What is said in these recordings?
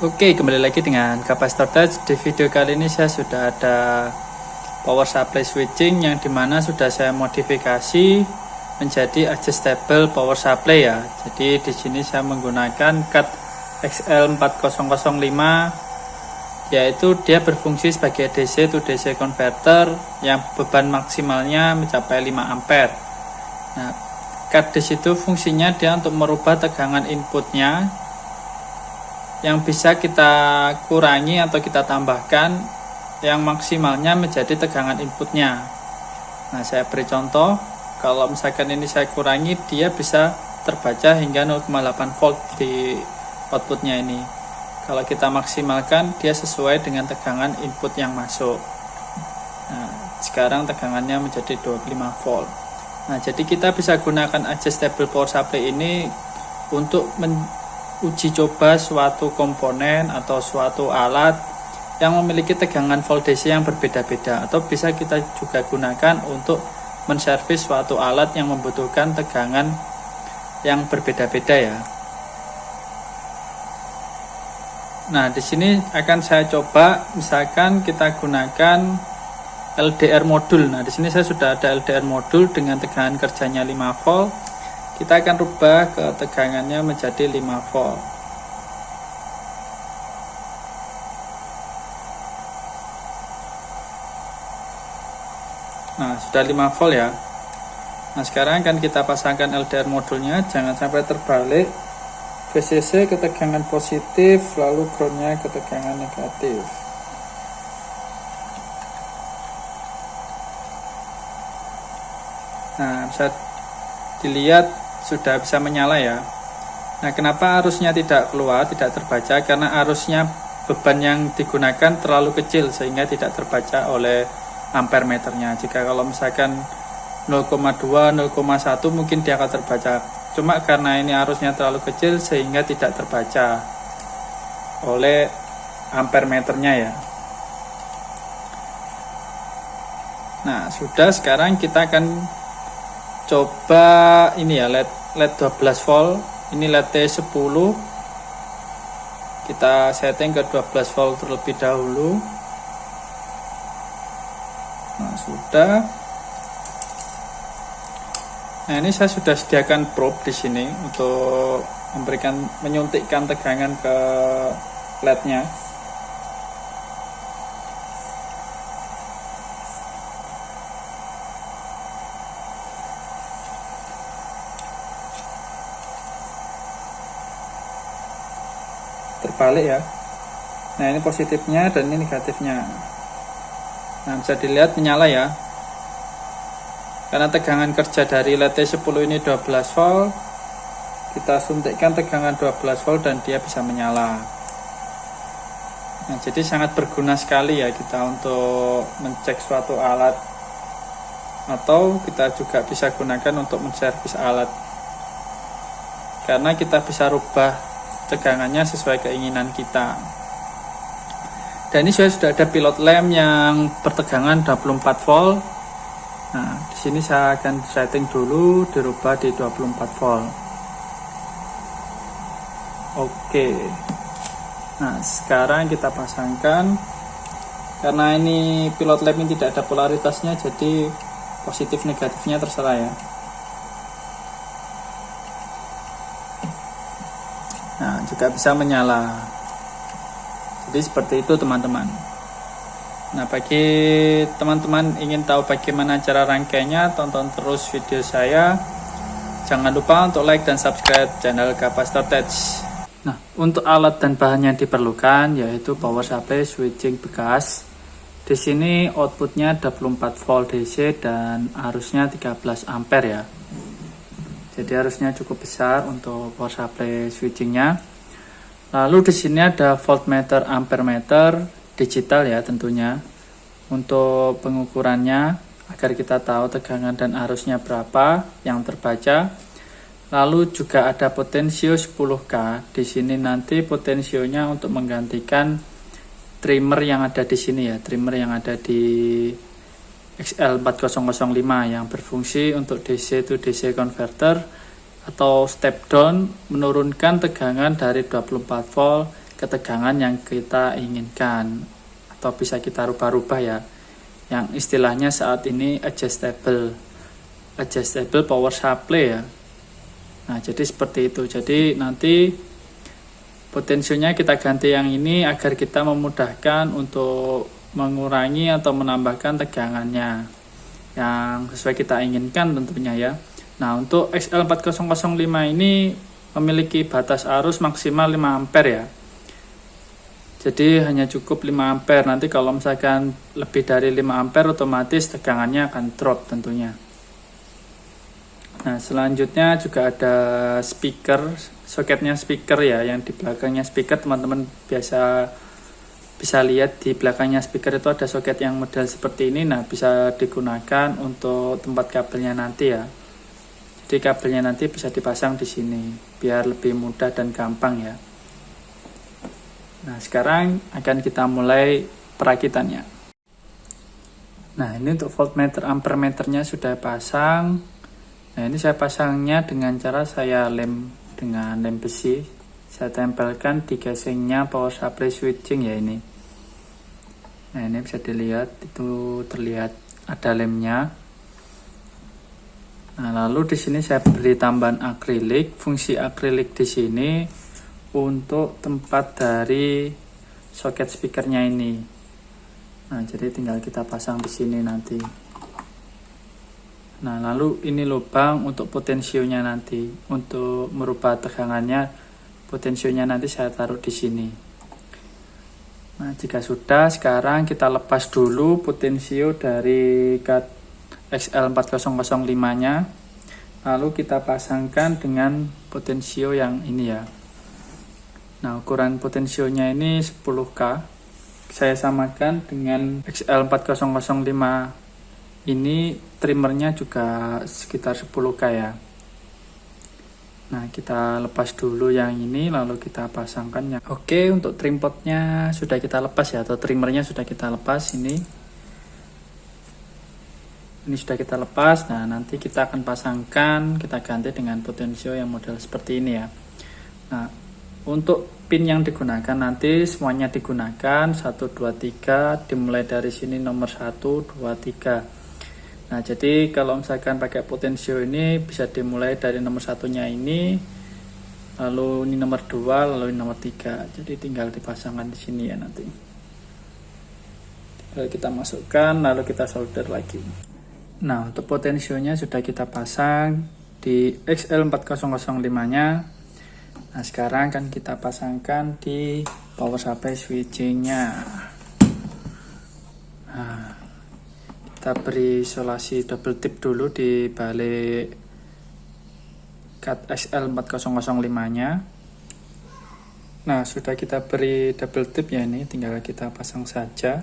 Oke, kembali lagi dengan Kapasitor Touch. Di video kali ini saya sudah ada power supply switching yang dimana sudah saya modifikasi menjadi adjustable power supply ya. Jadi di sini saya menggunakan cut XL4005, yaitu dia berfungsi sebagai DC to DC converter yang beban maksimalnya mencapai 5 ampere. Nah, cut di situ fungsinya dia untuk merubah tegangan inputnya yang bisa kita kurangi atau kita tambahkan yang maksimalnya menjadi tegangan inputnya. Nah, saya beri contoh, kalau misalkan ini saya kurangi, dia bisa terbaca hingga 0,8 volt di outputnya ini. Kalau kita maksimalkan, dia sesuai dengan tegangan input yang masuk. Nah, sekarang tegangannya menjadi 25 volt. Nah, jadi kita bisa gunakan adjustable power supply ini untuk uji coba suatu komponen atau suatu alat yang memiliki tegangan voltase yang berbeda-beda, atau bisa kita juga gunakan untuk menservis suatu alat yang membutuhkan tegangan yang berbeda-beda ya. Nah, di sini akan saya coba, misalkan kita gunakan LDR modul. Nah, di sini saya sudah ada LDR modul dengan tegangan kerjanya 5 volt. Kita akan rubah ke tegangannya menjadi 5 volt. Nah, sudah 5 volt ya. Nah, sekarang akan kita pasangkan LDR modulnya, jangan sampai terbalik. VCC ke tegangan positif, lalu groundnya ke tegangan negatif. Nah, bisa dilihat sudah bisa menyala ya. Nah, kenapa arusnya tidak keluar, tidak terbaca? Karena arusnya beban yang digunakan terlalu kecil sehingga tidak terbaca oleh ampere meternya. Jika kalau misalkan 0,2, 0,1 mungkin dia akan terbaca. Cuma karena ini arusnya terlalu kecil sehingga tidak terbaca oleh ampere meternya ya. Nah, sudah, sekarang kita akan coba ini ya, LED 12 volt. Ini LED T10. Kita setting ke 12 volt terlebih dahulu. Nah, sudah. Nah, ini saya sudah sediakan probe di sini untuk menyuntikkan tegangan ke LED-nya. Terbalik ya. Nah, ini positifnya dan ini negatifnya. Nah, bisa dilihat menyala ya. Karena tegangan kerja dari LED T10 ini 12 volt, kita suntikkan tegangan 12 volt dan dia bisa menyala. Nah, jadi sangat berguna sekali ya kita untuk mencek suatu alat, atau kita juga bisa gunakan untuk menservis alat. Karena kita bisa rubah tegangannya sesuai keinginan kita. Dan ini sudah ada pilot lamp yang bertegangan 24 volt. Nah, di sini saya akan setting dulu, dirubah di 24 volt. Oke. Nah, sekarang kita pasangkan. Karena ini pilot lamp ini tidak ada polaritasnya, jadi positif negatifnya terserah ya. Nah, juga bisa menyala. Jadi seperti itu teman-teman. Nah, bagi teman-teman ingin tahu bagaimana cara rangkaiannya, tonton terus video saya. Jangan lupa untuk like dan subscribe channel Kapasitor Touch. Nah, untuk alat dan bahan yang diperlukan yaitu power supply switching bekas. Di sini outputnya 24 volt DC dan arusnya 13 ampere ya. Jadi arusnya cukup besar untuk power supply switchingnya. Lalu di sini ada voltmeter, ampere meter, digital ya tentunya. Untuk pengukurannya agar kita tahu tegangan dan arusnya berapa yang terbaca. Lalu juga ada potensio 10K. Di sini nanti potensionya untuk menggantikan trimmer yang ada di sini ya, trimmer yang ada di XL4005 yang berfungsi untuk DC to DC converter atau step down, menurunkan tegangan dari 24 volt ketegangan yang kita inginkan, atau bisa kita rubah-rubah ya, yang istilahnya saat ini adjustable power supply ya. Nah, jadi seperti itu. Jadi nanti potensionya kita ganti yang ini agar kita memudahkan untuk mengurangi atau menambahkan tegangannya yang sesuai kita inginkan tentunya ya. Nah, untuk XL4005 ini memiliki batas arus maksimal 5 ampere ya. Jadi hanya cukup 5 ampere. Nanti kalau misalkan lebih dari 5 ampere otomatis tegangannya akan drop tentunya. Nah, selanjutnya juga ada speaker, soketnya speaker ya, yang di belakangnya speaker teman-teman bisa lihat di belakangnya speaker itu ada soket yang model seperti ini. Nah, bisa digunakan untuk tempat kabelnya nanti ya. Jadi kabelnya nanti bisa dipasang di sini biar lebih mudah dan gampang ya. Nah, sekarang akan kita mulai perakitannya. Nah, ini untuk voltmeter ampermeternya sudah pasang. Nah, ini saya pasangnya dengan cara saya lem dengan lem besi. Saya tempelkan di casingnya power supply switching ya ini. Nah, ini bisa dilihat, itu terlihat ada lemnya. Nah, lalu di sini saya beri tambahan akrilik. Fungsi akrilik di sini untuk tempat dari soket speakernya ini. Nah, jadi tinggal kita pasang di sini nanti. Nah, lalu ini lubang untuk potensionya nanti. Untuk merubah tegangannya, potensionya nanti saya taruh di sini. Nah, jika sudah, sekarang kita lepas dulu potensio dari XL4005-nya. Lalu kita pasangkan dengan potensio yang ini ya. Nah, ukuran potensionya ini 10K. Saya samakan dengan XL4005 ini, trimmernya juga sekitar 10K ya. Nah, kita lepas dulu yang ini, lalu kita pasangkan yang oke. Untuk trim potnya sudah kita lepas ya, atau trimmernya sudah kita lepas ini sudah kita lepas. Nah, nanti kita akan pasangkan, kita ganti dengan potensio yang model seperti ini ya. Nah, untuk pin yang digunakan nanti semuanya digunakan 1, 2, 3, dimulai dari sini nomor 1, 2, 3. Nah, jadi kalau misalkan pakai potensio ini bisa dimulai dari nomor satunya ini, lalu ini nomor 2, lalu ini nomor 3. Jadi tinggal dipasangkan di sini ya nanti. Lalu kita masukkan, lalu kita solder lagi. Nah, untuk potensionya sudah kita pasang di XL4005-nya. Nah, sekarang kan kita pasangkan di power supply switchingnya. Nah, kita beri isolasi double tip dulu di balik cut XL4005-nya. Nah, sudah kita beri double tip ya, ini tinggal kita pasang saja.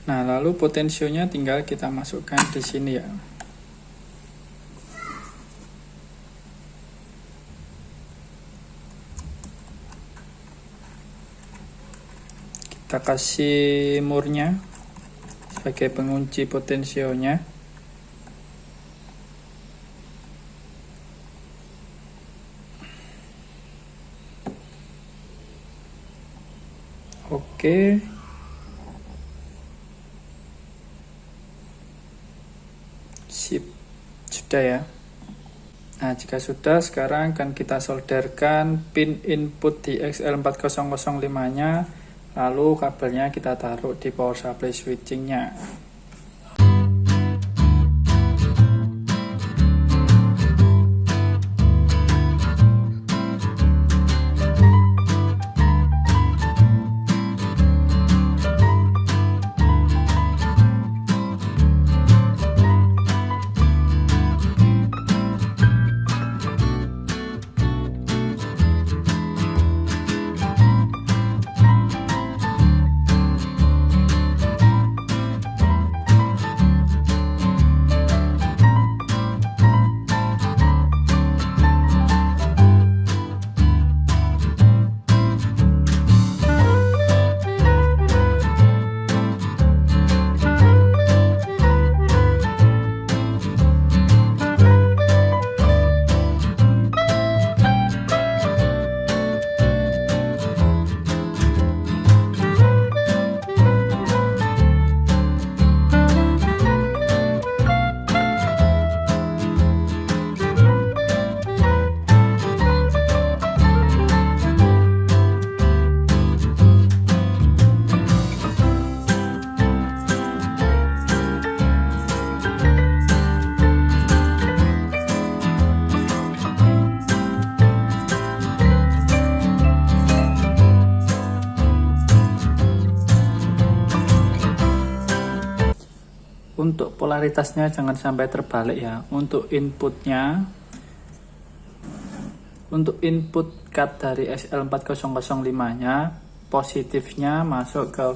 Nah, lalu potensionya tinggal kita masukkan di sini ya. Kita kasih murnya sebagai pengunci potensionya. Oke. Sip. Sudah ya. Nah, jika sudah, sekarang akan kita solderkan pin input di XL4005-nya. Lalu kabelnya kita taruh di power supply switchingnya. untuk polaritasnya jangan sampai terbalik ya. Untuk inputnya, untuk input cut dari SL4005 nya, positifnya masuk ke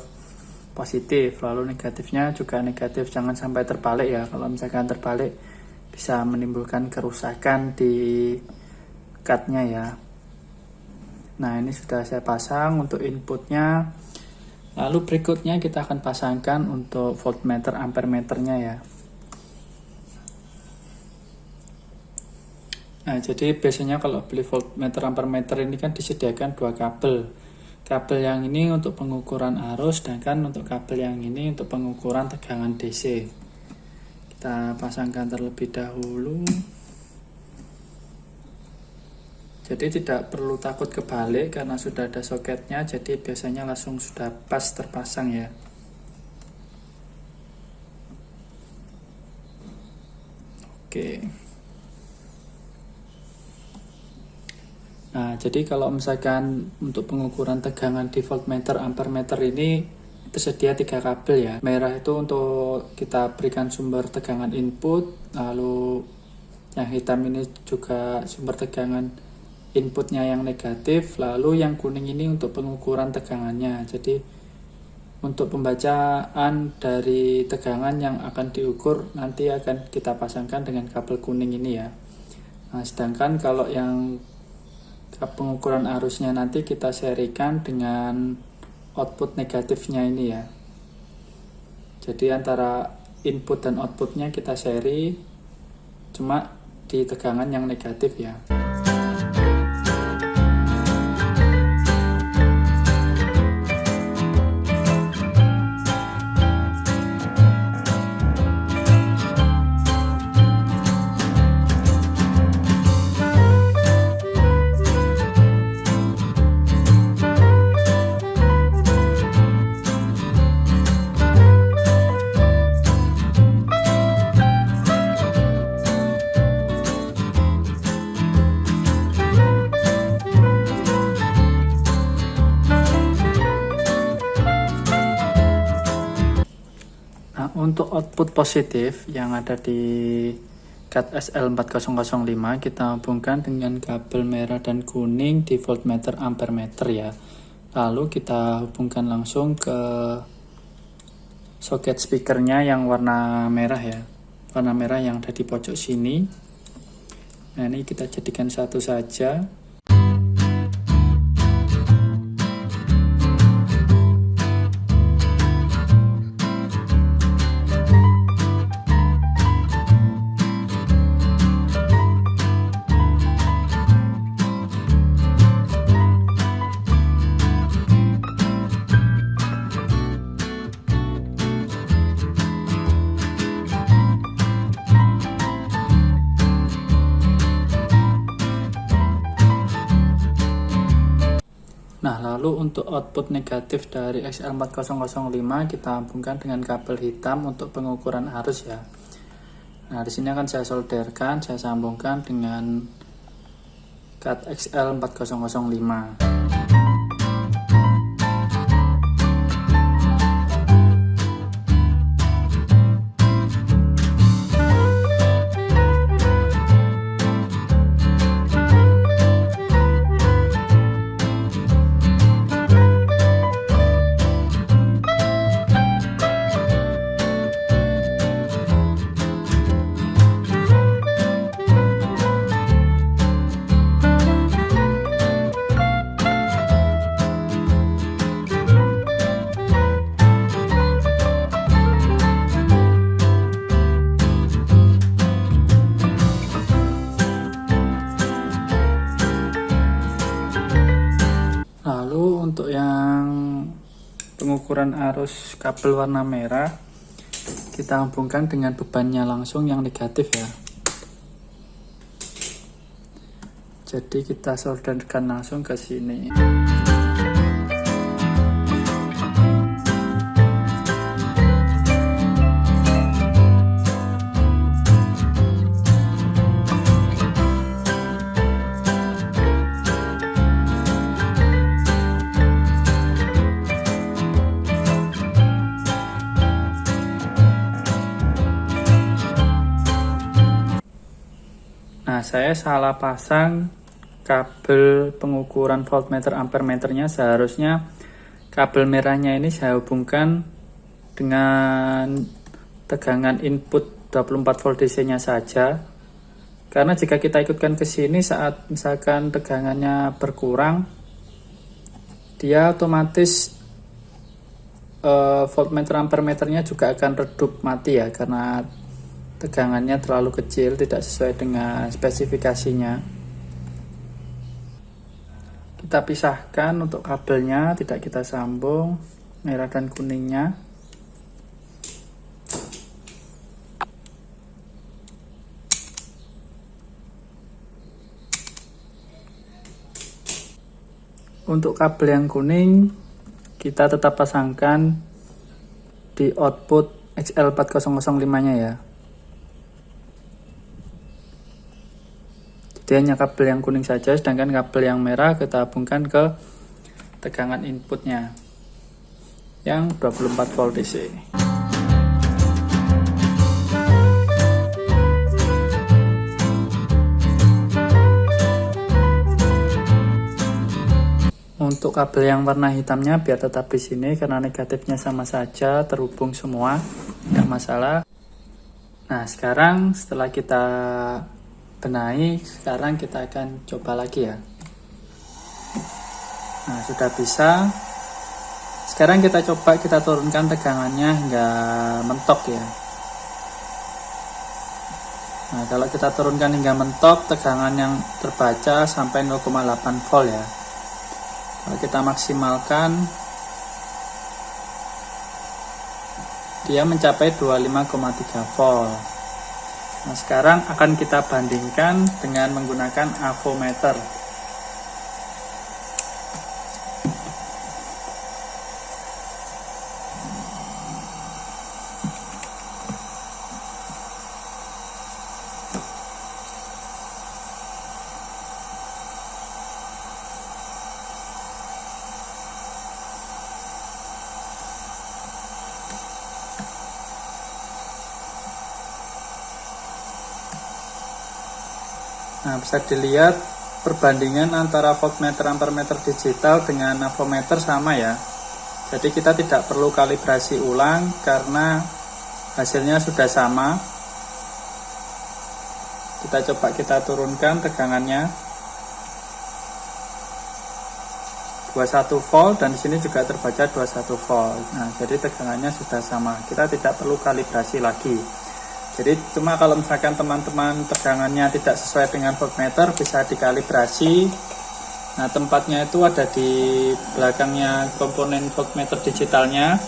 positif, lalu negatifnya juga negatif. Jangan sampai terbalik ya. Kalau misalkan terbalik bisa menimbulkan kerusakan di cutnya ya. Nah, ini sudah saya pasang untuk inputnya. Lalu berikutnya kita akan pasangkan untuk voltmeter ampermeternya ya. Nah, jadi biasanya kalau beli voltmeter ampermeter ini kan disediakan dua kabel. Kabel yang ini untuk pengukuran arus, sedangkan untuk kabel yang ini untuk pengukuran tegangan DC. Kita pasangkan terlebih dahulu. Jadi tidak perlu takut kebalik karena sudah ada soketnya, jadi biasanya langsung sudah pas terpasang ya. Oke. Nah, jadi kalau misalkan untuk pengukuran tegangan di voltmeter ampermeter ini tersedia 3 kabel ya. Merah itu untuk kita berikan sumber tegangan input, lalu yang hitam ini juga sumber tegangan inputnya yang negatif, lalu yang kuning ini untuk pengukuran tegangannya. Jadi untuk pembacaan dari tegangan yang akan diukur nanti akan kita pasangkan dengan kabel kuning ini ya. Nah, sedangkan kalau yang pengukuran arusnya nanti kita serikan dengan output negatifnya ini ya. Jadi antara input dan outputnya kita seri, cuma di tegangan yang negatif ya. Untuk output positif yang ada di cut SL4005 kita hubungkan dengan kabel merah dan kuning di voltmeter ampermeter ya. Lalu kita hubungkan langsung ke soket speakernya yang warna merah ya. Warna merah yang ada di pojok sini. Nah, ini kita jadikan satu saja. Nah, lalu untuk output negatif dari XL4005 kita hubungkan dengan kabel hitam untuk pengukuran arus ya. Nah, di sini akan saya solderkan, saya sambungkan dengan cut XL4005. Untuk yang pengukuran arus kabel warna merah kita hubungkan dengan bebannya langsung yang negatif ya. Jadi kita solderkan langsung ke sini. Nah, saya salah pasang kabel pengukuran voltmeter ampermeternya. Seharusnya kabel merahnya ini saya hubungkan dengan tegangan input 24 volt DC nya saja, karena jika kita ikutkan ke sini saat misalkan tegangannya berkurang, dia otomatis voltmeter ampermeternya juga akan redup mati ya, karena tegangannya terlalu kecil, tidak sesuai dengan spesifikasinya. Kita pisahkan untuk kabelnya, tidak kita sambung merah dan kuningnya. Untuk kabel yang kuning kita tetap pasangkan di output XL4005-nya ya. Jadi hanya kabel yang kuning saja, sedangkan kabel yang merah kita hubungkan ke tegangan inputnya yang 24 volt DC. Untuk kabel yang warna hitamnya biar tetap di sini karena negatifnya sama saja, terhubung semua, tidak masalah. Nah, sekarang setelah kita benahi, sekarang kita akan coba lagi ya. Nah, sudah bisa. Sekarang kita coba kita turunkan tegangannya hingga mentok ya. Nah, kalau kita turunkan hingga mentok, tegangan yang terbaca sampai 0,8 volt ya. Kalau kita maksimalkan, dia mencapai 25,3 volt. Nah, sekarang akan kita bandingkan dengan menggunakan avometer. Nah, bisa dilihat perbandingan antara voltmeter ampermeter digital dengan avometer sama ya. Jadi kita tidak perlu kalibrasi ulang karena hasilnya sudah sama. Kita coba kita turunkan tegangannya 21 volt dan di sini juga terbaca 21 volt. Nah, jadi tegangannya sudah sama. Kita tidak perlu kalibrasi lagi. Jadi cuma kalau misalkan teman-teman tegangannya tidak sesuai dengan voltmeter, bisa dikalibrasi. Nah, tempatnya itu ada di belakangnya komponen voltmeter digitalnya.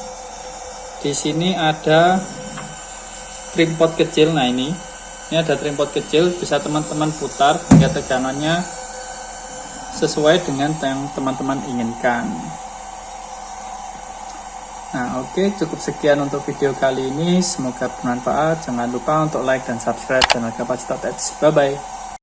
Di sini ada trim pot kecil. Nah, ini ada trim pot kecil, bisa teman-teman putar hingga tegangannya sesuai dengan yang teman-teman inginkan. Nah, oke, cukup sekian untuk video kali ini. Semoga bermanfaat. Jangan lupa untuk like dan subscribe channel Kapasitor Tech. Bye-bye.